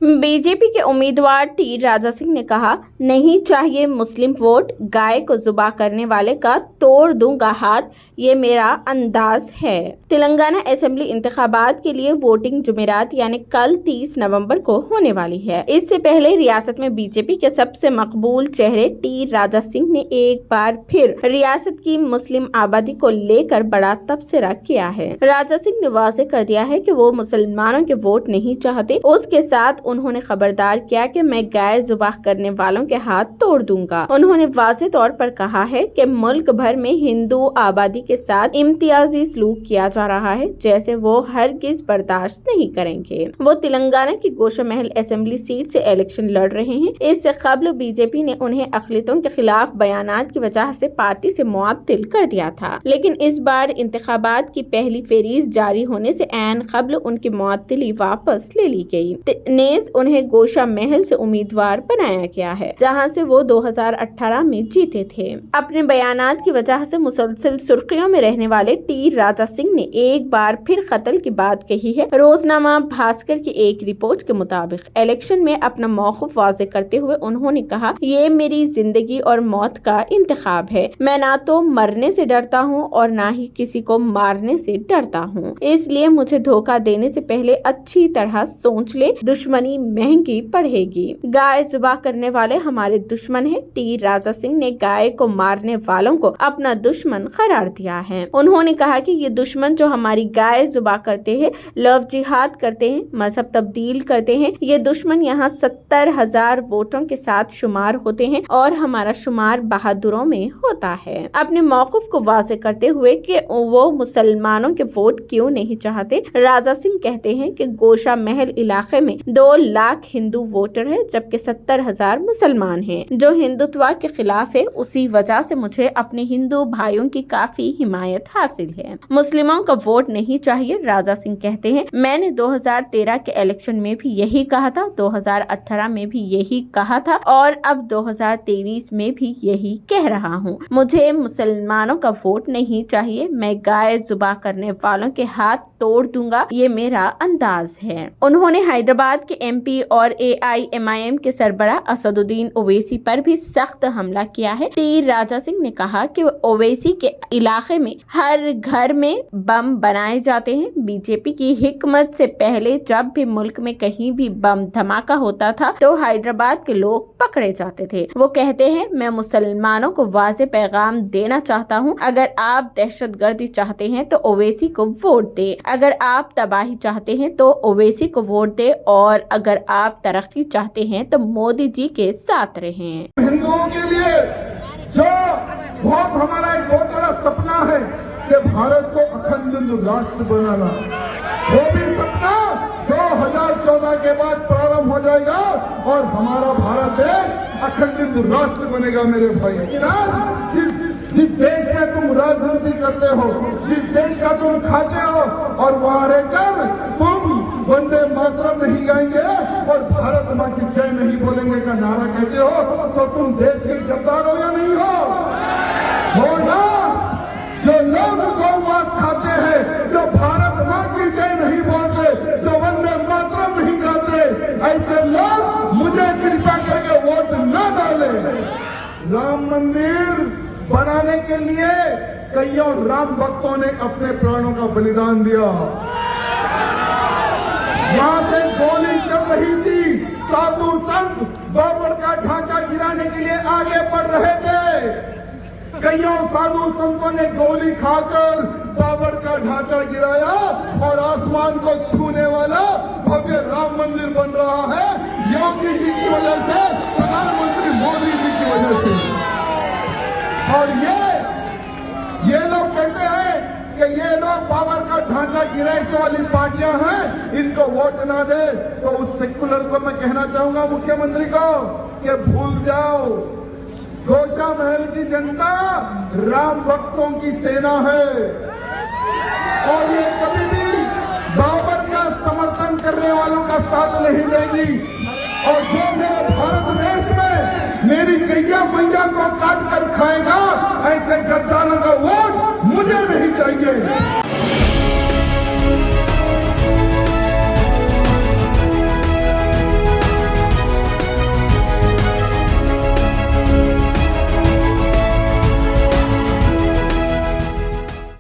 BJP के उम्मीदवार T Raja Singh ने कहा, नहीं चाहिए मुस्लिम वोट, गाय को जुबा करने वाले का तोड़ दूंगा हाथ, ये मेरा अंदाज है। तेलंगाना असेंबली इंतखाबात के लिए वोटिंग जुमेरात यानी कल 30 नवंबर को होने वाली है। इससे पहले रियासत में बीजेपी के सबसे मकबूल चेहरे टी राजा सिंह ने एक बार फिर रियासत की मुस्लिम आबादी को लेकर बड़ा तबसरा किया है। राजा सिंह ने वाज़ेह कर दिया है कि वो मुसलमानों के वोट नहीं चाहते। उसके साथ उन्होंने खबरदार किया कि मैं गाय जुबाह करने वालों के हाथ तोड़ दूंगा। उन्होंने वाज़ेह तौर पर कहा है कि मुल्क भर में हिंदू आबादी के साथ इम्तियाजी सलूक किया जा रहा है, जैसे वो हरगिज बर्दाश्त नहीं करेंगे। वो तेलंगाना की गोशा महल असेंबली सीट से इलेक्शन लड़ रहे हैं। इससे कबल बीजेपी ने उन्हें अक़लियतों के खिलाफ बयानात की वजह से पार्टी से मुअत्तिल कर दिया था, लेकिन इस बार इंतखाबात की पहली फेरीज जारी होने से ऐन कबल उनकी मुअत्तिली वापस ले ली गई। उन्हें गोशा महल से उम्मीदवार बनाया गया है, जहां से वो 2018 में जीते थे। अपने बयानात की वजह से मुसलसल सुर्खियों में रहने वाले टी राजा सिंह ने एक बार फिर कत्ल की बात कही है। रोजनामा भास्कर की एक रिपोर्ट के मुताबिक इलेक्शन में अपना मौक़िफ़ वाज़ेह करते हुए उन्होंने कहा, ये मेरी जिंदगी और मौत का इंतखाब है। मैं ना तो मरने से डरता हूँ और ना ही किसी को मारने से डरता हूँ, इसलिए मुझे धोखा देने से पहले अच्छी तरह सोच ले, दुश्मनी महंगी पड़ेगी। गाय जुबा करने वाले हमारे दुश्मन हैं। टी राजा सिंह ने गाय को मारने वालों को अपना दुश्मन करार दिया है। उन्होंने कहा कि ये दुश्मन जो हमारी गाय जुबा करते हैं, लव जिहाद करते हैं, मजहब तब्दील करते हैं, ये दुश्मन यहाँ 70,000 वोटों के साथ शुमार होते हैं और हमारा शुमार बहादुरों में होता है। अपने मौक़िफ़ को वाज़ेह करते हुए कि वो मुसलमानों के वोट क्यों नहीं चाहते, राजा सिंह कहते हैं कि गोशा महल इलाके में 2 लाख हिंदू वोटर है, जबकि 70,000 मुसलमान हैं, जो हिंदुत्व के खिलाफ है। उसी वजह से मुझे अपने हिंदू भाइयों की काफी हिमायत हासिल है। मुस्लिमों का वोट नहीं चाहिए। राजा सिंह कहते हैं, मैंने 2013 के इलेक्शन में भी यही कहा था, 2018 में भी यही कहा था और अब 2023 में भी यही कह रहा हूँ। मुझे मुसलमानों का वोट नहीं चाहिए। मैं गाय जुबा करने वालों के हाथ तोड़ दूंगा, ये मेरा अंदाज है। उन्होंने हैदराबाद के एमपी और AIMIM के सरबराह असदुद्दीन ओवैसी पर भी सख्त हमला किया है। टी राजा सिंह ने कहा कि ओवैसी के इलाके में हर घर में बम बनाए जाते हैं। बीजेपी की हिकमत से पहले जब भी मुल्क में कहीं भी बम धमाका होता था तो हैदराबाद के लोग पकड़े जाते थे। वो कहते हैं, मैं मुसलमानों को वाज़ेह पैगाम देना चाहता हूँ, अगर आप दहशतगर्दी चाहते हैं तो ओवैसी को वोट दे, अगर आप तबाही चाहते हैं तो ओवैसी को वोट दे और अगर आप तरक्की चाहते हैं तो मोदी जी के साथ रहें। हिंदुओं के लिए जो बहुत हमारा एक बहुत बड़ा सपना है कि भारत को अखंड हिंदू राष्ट्र बनाना, वो भी सपना 2014 के बाद प्रारंभ हो जाएगा और हमारा भारत देश अखंड हिंदू राष्ट्र बनेगा। मेरे भाई, जिस देश में तुम राजनीति करते हो, जिस देश का तुम खाते हो और वहां रहकर तुम वंदे मातरम नहीं गाएंगे और भारत माँ की जय नहीं बोलेंगे का नारा कहते हो, तो तुम देश के गद्दार हो या नहीं हो ना? जो लोग गौमांस खाते हैं, जो भारत माँ की जय नहीं बोलते, जो वंदे मातरम नहीं गाते, ऐसे लोग मुझे कृपा करके वोट न डाले। राम मंदिर बनाने के लिए कईयों राम भक्तों ने अपने प्राणों का बलिदान दिया। यहाँ से गोली चल रही थी, साधु संत बाबर का ढांचा गिराने के लिए आगे बढ़ रहे थे। कईयों साधु संतों ने गोली खाकर बाबर का ढांचा गिराया और आसमान को छूने वाला भव्य राम मंदिर बन रहा है योगी जी की वजह से, प्रधानमंत्री मोदी जी की वजह से। और ये लोग कहते हैं कि ये लोग पावर का ढांचा गिराने वाली पार्टियां हैं, इनको वोट ना दे। तो उस सेक्युलर को मैं कहना चाहूंगा मुख्यमंत्री को कि भूल जाओ, गोशा महल की जनता राम भक्तों की सेना है और ये कभी भी बाबर का समर्थन करने वालों का साथ नहीं देगी। और जो मेरे भारत देश में मेरी गैया मैया को काट कर खाएगा, ऐसे गद्दार